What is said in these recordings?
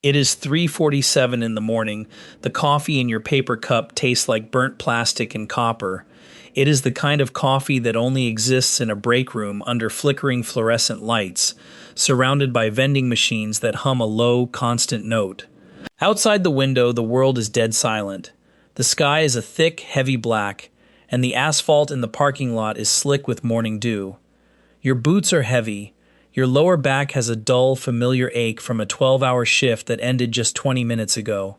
It is 3:47 in the morning. The coffee in your paper cup tastes like burnt plastic and copper. It is the kind of coffee that only exists in a break room under flickering fluorescent lights, surrounded by vending machines that hum a low, constant note. Outside the window, the world is dead silent. The sky is a thick, heavy black, and the asphalt in the parking lot is slick with morning dew. Your boots are heavy. Your lower back has a dull, familiar ache from a 12-hour shift that ended just 20 minutes ago.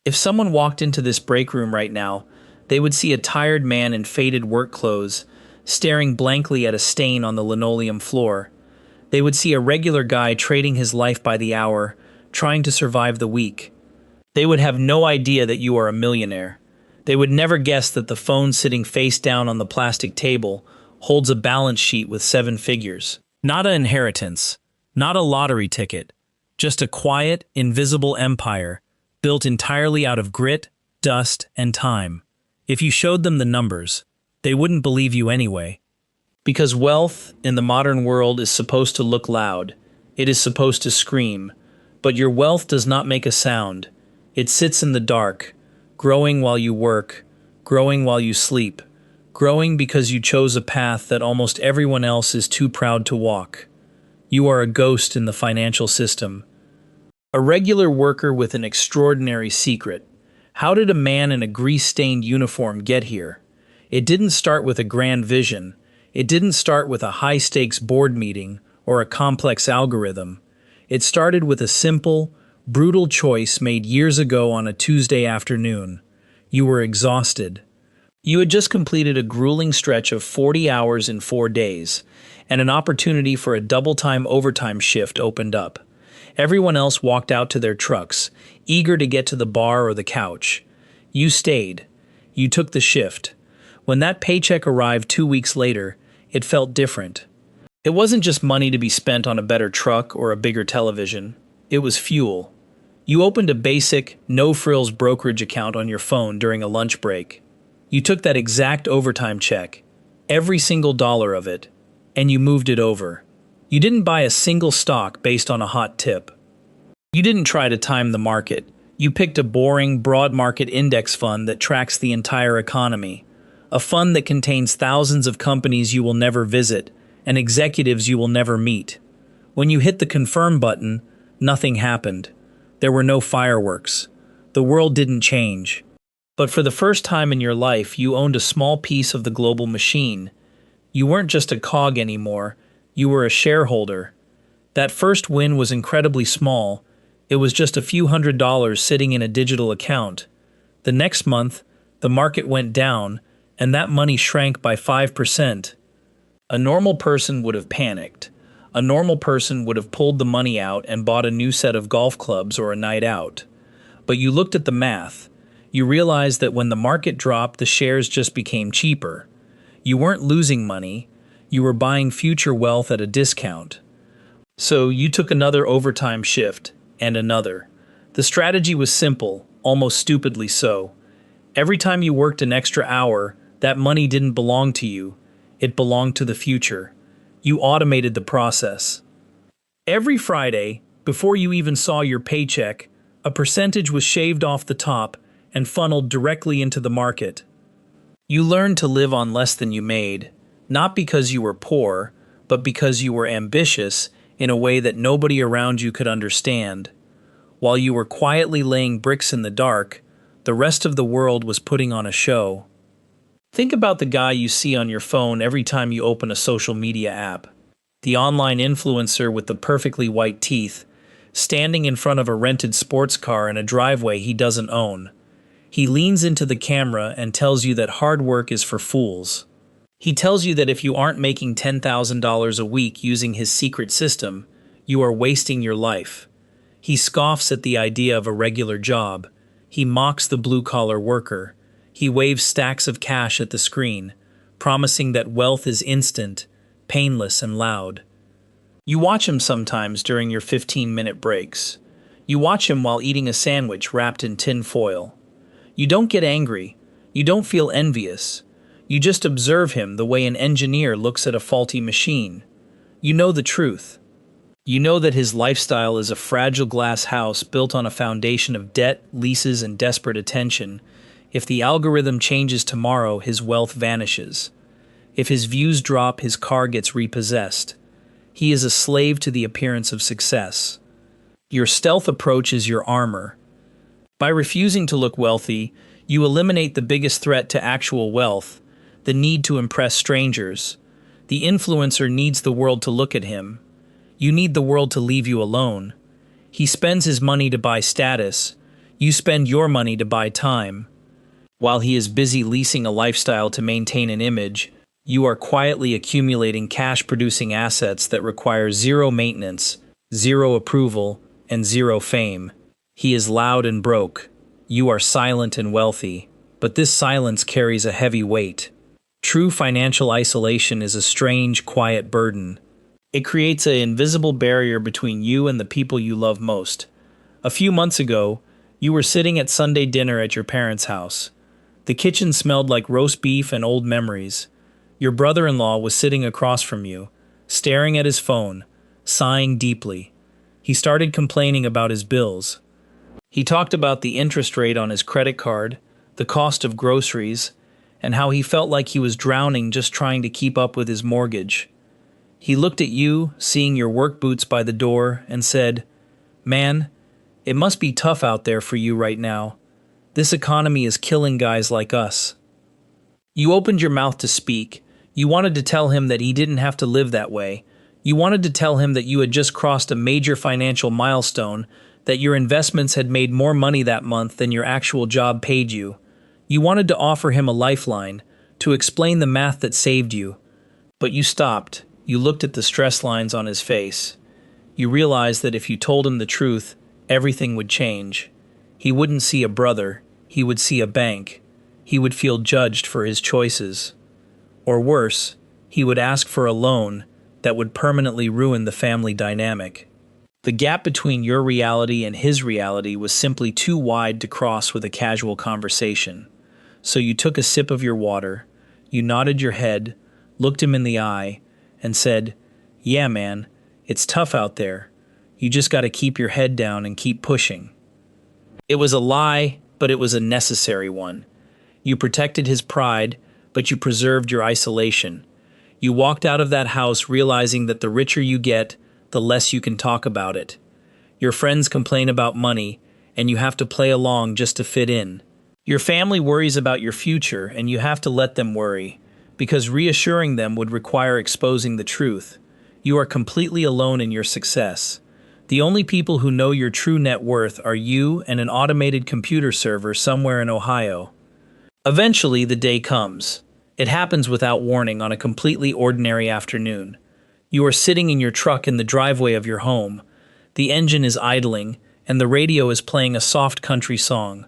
If someone walked into this break room right now, they would see a tired man in faded work clothes, staring blankly at a stain on the linoleum floor. They would see a regular guy trading his life by the hour, trying to survive the week. They would have no idea that you are a millionaire. They would never guess that the phone sitting face down on the plastic table holds a balance sheet with 7 figures. Not an inheritance, not a lottery ticket, just a quiet, invisible empire built entirely out of grit, dust, and time. If you showed them the numbers, they wouldn't believe you anyway. Because wealth in the modern world is supposed to look loud, it is supposed to scream, but your wealth does not make a sound. It sits in the dark, growing while you work, growing while you sleep. Growing because you chose a path that almost everyone else is too proud to walk. You are a ghost in the financial system. A regular worker with an extraordinary secret. How did a man in a grease-stained uniform get here? It didn't start with a grand vision. It didn't start with a high-stakes board meeting or a complex algorithm. It started with a simple, brutal choice made years ago on a Tuesday afternoon. You were exhausted. You had just completed a grueling stretch of 40 hours in 4 days, and an opportunity for a double-time overtime shift opened up. Everyone else walked out to their trucks, eager to get to the bar or the couch. You stayed. You took the shift. When that paycheck arrived 2 weeks later, it felt different. It wasn't just money to be spent on a better truck or a bigger television. It was fuel. You opened a basic, no-frills brokerage account on your phone during a lunch break. You took that exact overtime check, every single dollar of it, and you moved it over. You didn't buy a single stock based on a hot tip. You didn't try to time the market. You picked a boring, broad market index fund that tracks the entire economy. A fund that contains thousands of companies you will never visit and executives you will never meet. When you hit the confirm button, nothing happened. There were no fireworks. The world didn't change. But for the first time in your life, you owned a small piece of the global machine. You weren't just a cog anymore, you were a shareholder. That first win was incredibly small. It was just a few $100s sitting in a digital account. The next month, the market went down, and that money shrank by 5%. A normal person would have panicked. A normal person would have pulled the money out and bought a new set of golf clubs or a night out. But you looked at the math. You realized that when the market dropped, the shares just became cheaper. You weren't losing money, you were buying future wealth at a discount. So you took another overtime shift, and another. The strategy was simple, almost stupidly so. Every time you worked an extra hour, that money didn't belong to you, it belonged to the future. You automated the process. Every Friday, before you even saw your paycheck, a percentage was shaved off the top and funneled directly into the market. You learned to live on less than you made, not because you were poor, but because you were ambitious in a way that nobody around you could understand. While you were quietly laying bricks in the dark, the rest of the world was putting on a show. Think about the guy you see on your phone every time you open a social media app. The online influencer with the perfectly white teeth, standing in front of a rented sports car in a driveway he doesn't own. He leans into the camera and tells you that hard work is for fools. He tells you that if you aren't making $10,000 a week using his secret system, you are wasting your life. He scoffs at the idea of a regular job. He mocks the blue-collar worker. He waves stacks of cash at the screen, promising that wealth is instant, painless, and loud. You watch him sometimes during your 15-minute breaks. You watch him while eating a sandwich wrapped in tin foil. You don't get angry. You don't feel envious. You just observe him the way an engineer looks at a faulty machine. You know the truth. You know that his lifestyle is a fragile glass house built on a foundation of debt, leases, and desperate attention. If the algorithm changes tomorrow, his wealth vanishes. If his views drop, his car gets repossessed. He is a slave to the appearance of success. Your stealth approach is your armor. By refusing to look wealthy, you eliminate the biggest threat to actual wealth, the need to impress strangers. The influencer needs the world to look at him. You need the world to leave you alone. He spends his money to buy status. You spend your money to buy time. While he is busy leasing a lifestyle to maintain an image, you are quietly accumulating cash-producing assets that require zero maintenance, zero approval, and zero fame. He is loud and broke. You are silent and wealthy, but this silence carries a heavy weight. True financial isolation is a strange, quiet burden. It creates an invisible barrier between you and the people you love most. A few months ago, you were sitting at Sunday dinner at your parents' house. The kitchen smelled like roast beef and old memories. Your brother-in-law was sitting across from you, staring at his phone, sighing deeply. He started complaining about his bills. He talked about the interest rate on his credit card, the cost of groceries, and how he felt like he was drowning just trying to keep up with his mortgage. He looked at you, seeing your work boots by the door, and said, "Man, it must be tough out there for you right now. This economy is killing guys like us." You opened your mouth to speak. You wanted to tell him that he didn't have to live that way. You wanted to tell him that you had just crossed a major financial milestone, that your investments had made more money that month than your actual job paid you. You wanted to offer him a lifeline, to explain the math that saved you. But you stopped. You looked at the stress lines on his face. You realized that if you told him the truth, everything would change. He wouldn't see a brother, he would see a bank. He would feel judged for his choices. Or worse, he would ask for a loan that would permanently ruin the family dynamic. The gap between your reality and his reality was simply too wide to cross with a casual conversation. So you took a sip of your water, you nodded your head, looked him in the eye, and said, "Yeah, man, it's tough out there. You just got to keep your head down and keep pushing." It was a lie, but it was a necessary one. You protected his pride, but you preserved your isolation. You walked out of that house realizing that the richer you get, the less you can talk about it. Your friends complain about money, and you have to play along just to fit in. Your family worries about your future, and you have to let them worry, because reassuring them would require exposing the truth. You are completely alone in your success. The only people who know your true net worth are you and an automated computer server somewhere in Ohio. Eventually, the day comes. It happens without warning on a completely ordinary afternoon. You are sitting in your truck in the driveway of your home. The engine is idling, and the radio is playing a soft country song.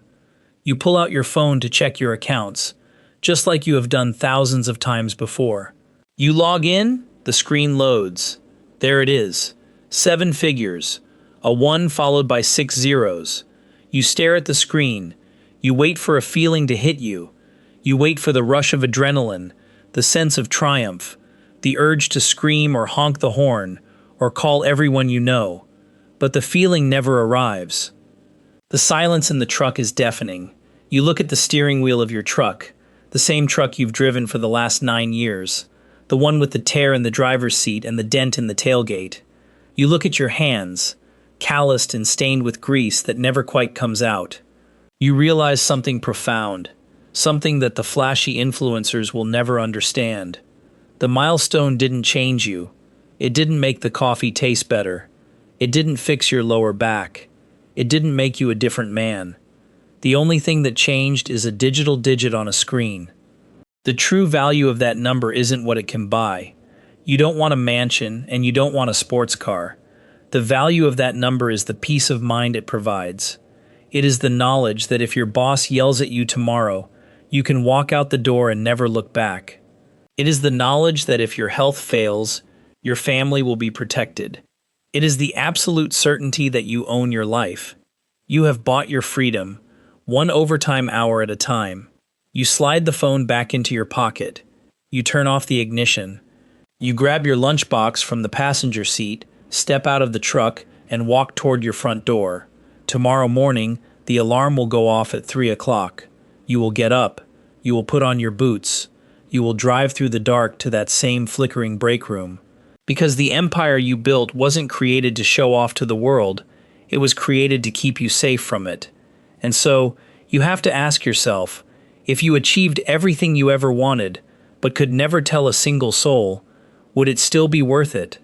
You pull out your phone to check your accounts, just like you have done thousands of times before. You log in, the screen loads. There it is. 7 figures, a 1 followed by 6 zeros. You stare at the screen. You wait for a feeling to hit you. You wait for the rush of adrenaline, the sense of triumph, the urge to scream or honk the horn, or call everyone you know. But the feeling never arrives. The silence in the truck is deafening. You look at the steering wheel of your truck, the same truck you've driven for the last 9 years, the one with the tear in the driver's seat and the dent in the tailgate. You look at your hands, calloused and stained with grease that never quite comes out. You realize something profound, something that the flashy influencers will never understand. The milestone didn't change you. It didn't make the coffee taste better. It didn't fix your lower back. It didn't make you a different man. The only thing that changed is a digital digit on a screen. The true value of that number isn't what it can buy. You don't want a mansion and you don't want a sports car. The value of that number is the peace of mind it provides. It is the knowledge that if your boss yells at you tomorrow, you can walk out the door and never look back. It is the knowledge that if your health fails, your family will be protected. It is the absolute certainty that you own your life. You have bought your freedom, 1 overtime hour at a time. You slide the phone back into your pocket. You turn off the ignition. You grab your lunchbox from the passenger seat, Step out of the truck and walk toward your front door. Tomorrow morning, the alarm will go off at 3 o'clock. You will get up. You will put on your boots. You will drive through the dark to that same flickering break room. Because the empire you built wasn't created to show off to the world, it was created to keep you safe from it. And so, you have to ask yourself, if you achieved everything you ever wanted, but could never tell a single soul, would it still be worth it?